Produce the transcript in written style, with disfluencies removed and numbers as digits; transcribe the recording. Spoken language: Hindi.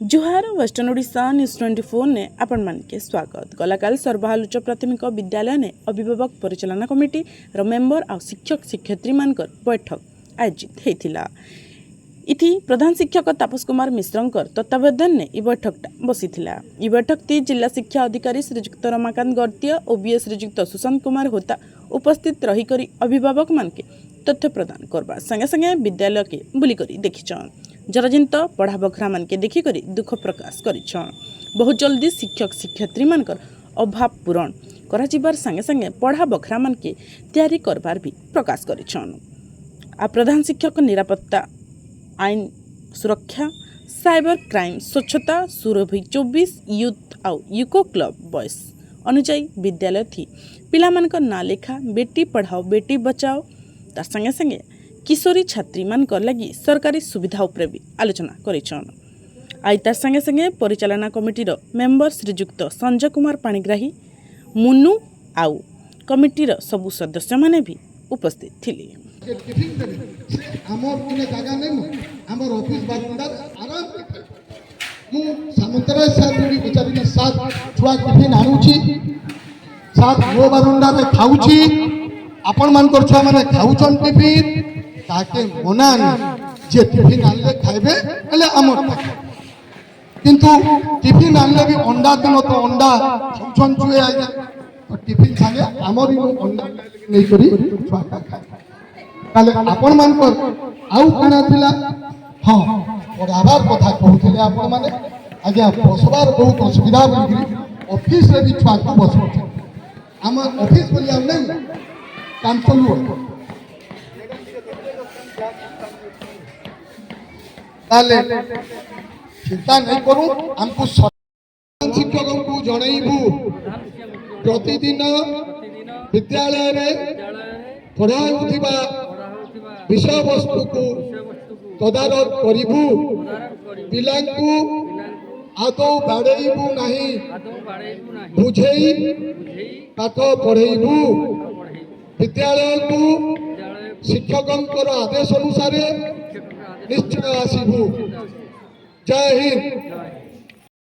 जुहार वेस्टर्न ओडिशा न्यूज 24 ने आपण मानके स्वागत। गलाकाल सर्वहालुच प्राथमिक विद्यालय ने अभिभावक परिचालना कमिटी रो मेंबर आ शिक्षक शिक्षयित्री मानकर बैठक आयोजित होता। इथि प्रधान शिक्षक तापस कुमार मिश्रंकर तत्वावधान ने बैठकटा बसीथिला। इ बैठक ती जिला शिक्षा अधिकारी श्रीजुक्त रमाकांत गर्तिया और बीएस श्रीजुक्त सुशांत कुमार होता उपस्थित रही करी अभिभावक मानके तथ्य प्रदान करबा संगे संगे विद्यालय के बुलिकरी देखिछन। जराजिंत पढ़ा बखरा मान के देखिक दुख प्रकाश करिछन। बहुत जल्दी शिक्षक शिक्षयित्री मानकर अभाव पूरण कराजिबार संगे संगे पढ़ा बखरा मान के तैयारी करबार भी प्रकाश करिछन। आ प्रधान शिक्षक निरापत्ता आईन सुरक्षा साइबर क्राइम स्वच्छता सुरभि 24 यूथ आउ यूको क्लब बॉयस अनुजाई विद्यालय थी पिला मानकर ना लेखा बेटी पढ़ाओ बेटी बचाओ तार संगे संगे किशोरी छात्री मानकर लगी सरकारी सुविधा उपरे भी आलोचना करिछन। आई तार संगे संगे परिचालना कमिटीर मेंबर श्रीजुक्त संजय कुमार पाणिग्राही मुन्नू आउ कमिटीर सबु सदस्य माने भी उपस्थित थिले। हमर किने जागा नै हमर ऑफिस बारंदा आराम मु सामंतराय साथ भी विचारिना साथ छुआ टिफिन आनुची साथ गो बारंदा रे खाउची आपण मान कर छुआ माने खाउचन टिफिन ताके मनान जे टिफिन आनले खाइबे एले हमर किंतु टिफिन आनले भी अंडा दिन तो अंडा छन छुए आइया तो टिफिन संगे हमर अंडा नै करी छुआ खाए ताले आपण मान कर आउ काना थिला हां पढ़ाबार कथा कहउथिले आपण माने आज्ञा बसबार बहुत असुविधा बोली ऑफिस रे भी छुआ को बस हम ऑफिस बोली हम नै काम चलू ताले चिंता नहीं करू हमको शिक्षक को जणैबू प्रतिदिन विद्यालय रे पढ़ाउथिबा विषय वस्तु को तदारक करिबू पिलांकु आदौ बाड़ेबू नहीं बुझेई पाठ पढ़ेबू विद्यालय को शिक्षकंकर आदेश अनुसार निश्चय आसीबू। जय हिंद।